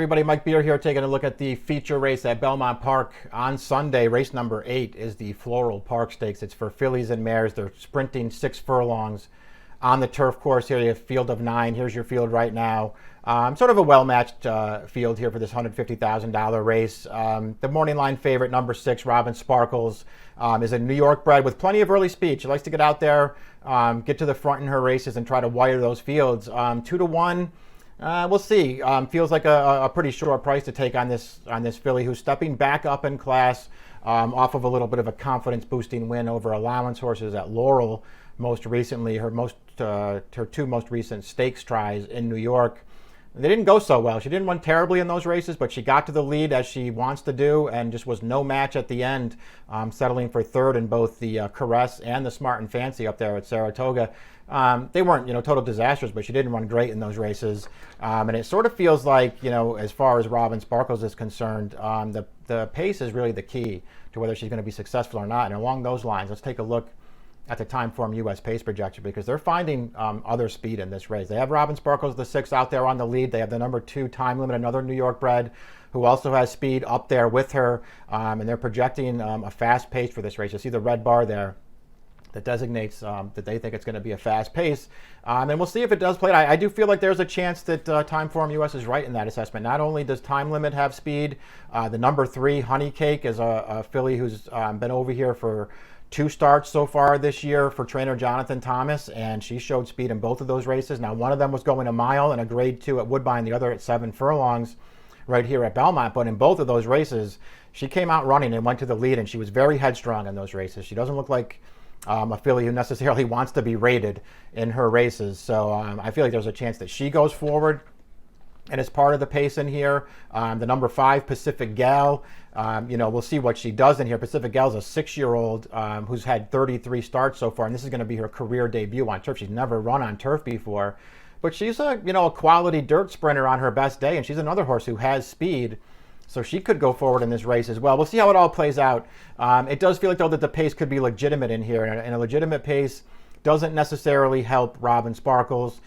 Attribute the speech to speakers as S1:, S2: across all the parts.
S1: everybody, Mike Beer here, taking a look at the feature race at Belmont Park on Sunday. Race number 8 is the Floral Park Stakes. It's for fillies and mares. They're sprinting 6 furlongs on the turf course here. You have a field of 9. Here's your field right now. Sort of a well-matched field here for this $150,000 race. The morning line favorite, number 6, Robin Sparkles, is a New York bred with plenty of early speed. She likes to get out there, get to the front in her races, and try to wire those fields. 2-1. We'll see. Feels like a pretty short price to take on this filly, who's stepping back up in class off of a little bit of a confidence-boosting win over allowance horses at Laurel most recently. Her 2 most recent stakes tries in New York, they didn't go so well. She didn't run terribly in those races, but she got to the lead as she wants to do, and just was no match at the end, settling for 3rd in both the Caress and the Smart and Fancy up there at Saratoga. They weren't, total disasters, but she didn't run great in those races. And it sort of feels like, as far as Robin Sparkles is concerned, the pace is really the key to whether she's going to be successful or not. And along those lines, let's take a look at the Timeform US pace projection, because they're finding other speed in this race. They have Robin Sparkles, the 6, out there on the lead. They have the number 2, Time Limit, another New York bred, who also has speed up there with her. And they're projecting a fast pace for this race. You see the red bar there that designates that they think it's going to be a fast pace. And we'll see if it does play. I do feel like there's a chance that Timeform US is right in that assessment. Not only does Time Limit have speed, the number 3, Honey Cake, is a filly who's been over here for 2 starts so far this year for trainer Jonathan Thomas, and she showed speed in both of those races. Now, one of them was going a mile and a grade 2 at Woodbine, the other at 7 furlongs right here at Belmont. But in both of those races, she came out running and went to the lead, and she was very headstrong in those races. She doesn't look like a filly who necessarily wants to be rated in her races. So I feel like there's a chance that she goes forward and is part of the pace in here. The number 5, Pacific Gal, we'll see what she does in here. Pacific Gal's a 6-year-old who's had 33 starts so far, and this is going to be her career debut on turf. She's never run on turf before, but she's a quality dirt sprinter on her best day, and she's another horse who has speed, so she could go forward in this race as well. We'll see how it all plays out. It does feel like, though, that the pace could be legitimate in here, and a legitimate pace doesn't necessarily help Robin Sparkles.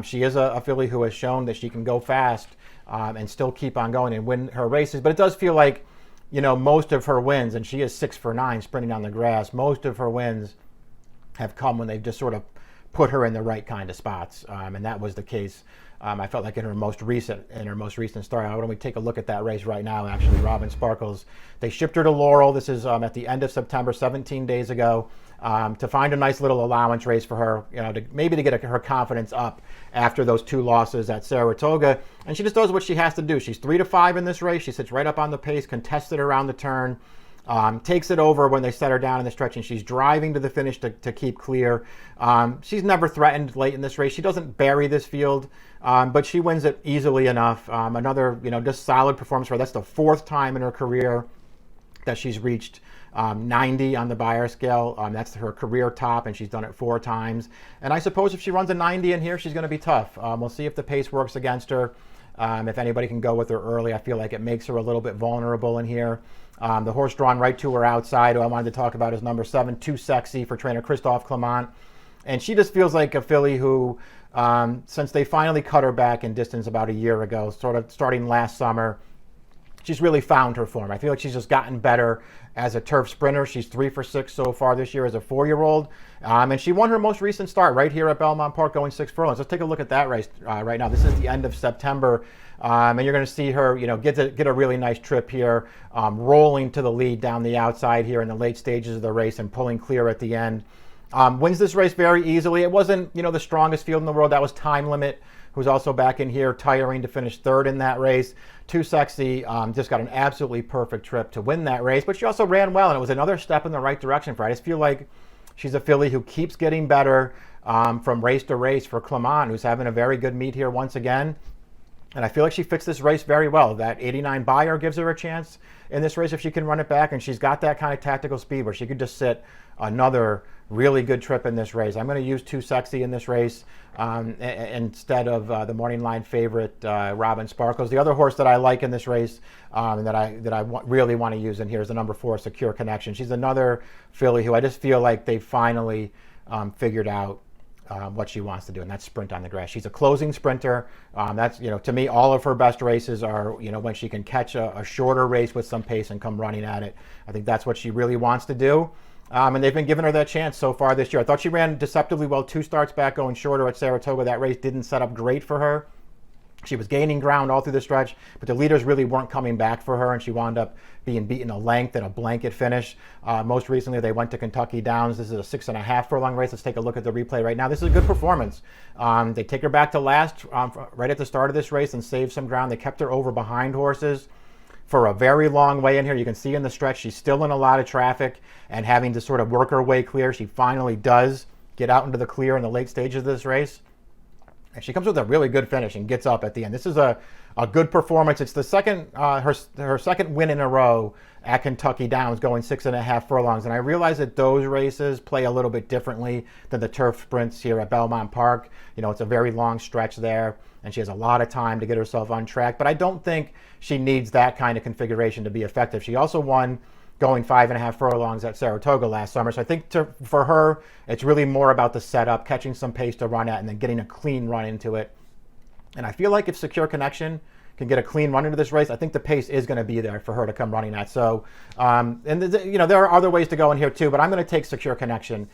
S1: She is a filly who has shown that she can go fast and still keep on going and win her races. But it does feel like, most of her wins, and she is 6 for 9 sprinting on the grass, most of her wins have come when they've just sort of put her in the right kind of spots. And that was the case, I felt like, in her most recent start. Why don't we take a look at that race right now, actually. Robin Sparkles, they shipped her to Laurel. This is at the end of September, 17 days ago, to find a nice little allowance race for her, to get her confidence up after those 2 losses at Saratoga. And she just does what she has to do. She's 3-5 in this race. She sits right up on the pace, contested around the turn, takes it over when they set her down in the stretch, and she's driving to the finish to keep clear. She's never threatened late in this race. She doesn't bury this field, but she wins it easily enough. Another, just solid performance for her. That's the 4th time in her career that she's reached 90 on the Bayer scale. That's her career top, and she's done it 4 times. And I suppose if she runs a 90 in here, she's going to be tough. We'll see if the pace works against her. If anybody can go with her early, I feel like it makes her a little bit vulnerable in here. The horse drawn right to her outside, who I wanted to talk about, is number 7, Too Sexy, for trainer Christophe Clement. And she just feels like a filly who, since they finally cut her back in distance about a year ago, sort of starting last summer, she's really found her form. I feel like she's just gotten better as a turf sprinter. She's 3 for 6 so far this year as a 4-year-old. And she won her most recent start right here at Belmont Park, going 6 furlongs. Let's take a look at that race right now. This is the end of September. And you're going to see her, get a really nice trip here, rolling to the lead down the outside here in the late stages of the race and pulling clear at the end. Wins this race very easily. It wasn't, the strongest field in the world. That was Time Limit, who's also back in here, tiring to finish 3rd in that race. Too Sexy just got an absolutely perfect trip to win that race, but she also ran well, and it was another step in the right direction for her. I just feel like she's a filly who keeps getting better from race to race for Clement, who's having a very good meet here once again. And I feel like she fits this race very well. That 89 Bayer gives her a chance in this race if she can run it back, and she's got that kind of tactical speed where she could just sit another really good trip in this race. I'm going to use Too Sexy in this race instead of the morning line favorite, Robin Sparkles. The other horse that I like in this race and that I really want to use in here is the number 4, Secure Connection. She's another filly who I just feel like they finally figured out what she wants to do, and that's sprint on the grass. She's a closing sprinter. That's, to me, all of her best races are, when she can catch a shorter race with some pace and come running at it. I think that's what she really wants to do. And they've been giving her that chance so far this year. I thought she ran deceptively well 2 starts back going shorter at Saratoga. That race didn't set up great for her. She was gaining ground all through the stretch, but the leaders really weren't coming back for her, and she wound up being beaten a length in a blanket finish. Most recently, they went to Kentucky Downs. This is a 6.5 furlong race. Let's take a look at the replay right now. This is a good performance. They take her back to last right at the start of this race and save some ground. They kept her over behind horses for a very long way in here. You can see in the stretch, she's still in a lot of traffic and having to sort of work her way clear. She finally does get out into the clear in the late stages of this race. And she comes with a really good finish and gets up at the end. This is a good performance. It's the second her second win in a row at Kentucky Downs, going 6.5 furlongs. And I realize that those races play a little bit differently than the turf sprints here at Belmont Park. It's a very long stretch there, and she has a lot of time to get herself on track. But I don't think she needs that kind of configuration to be effective. She also won going 5.5 furlongs at Saratoga last summer. So I think for her, it's really more about the setup, catching some pace to run at, and then getting a clean run into it. And I feel like if Secure Connection can get a clean run into this race, I think the pace is going to be there for her to come running at. So, there are other ways to go in here too, but I'm going to take Secure Connection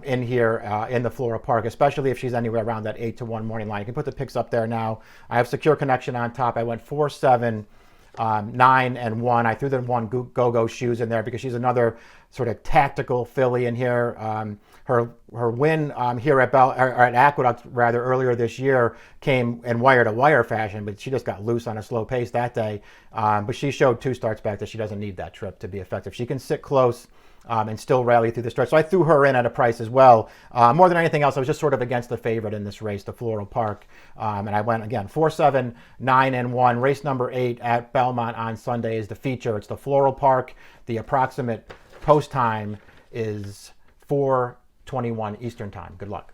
S1: in here in the Floral Park, especially if she's anywhere around that 8-1 morning line. You can put the picks up there now. I have Secure Connection on top. I went 4, 7, 9, and 1. I threw the 1 go-go shoes in there because she's another sort of tactical filly in here. Her win here at Aqueduct rather earlier this year came in wire-to-wire fashion, but she just got loose on a slow pace that day. But she showed 2 starts back that she doesn't need that trip to be effective. She can sit close and still rally through the stretch. So I threw her in at a price as well. More than anything else, I was just sort of against the favorite in this race, the Floral Park. And I went, again, 4, 7, 9, and 1. Race number 8 at Belmont on Sunday is the feature. It's the Floral Park. The approximate post time is 4:21 Eastern Time. Good luck.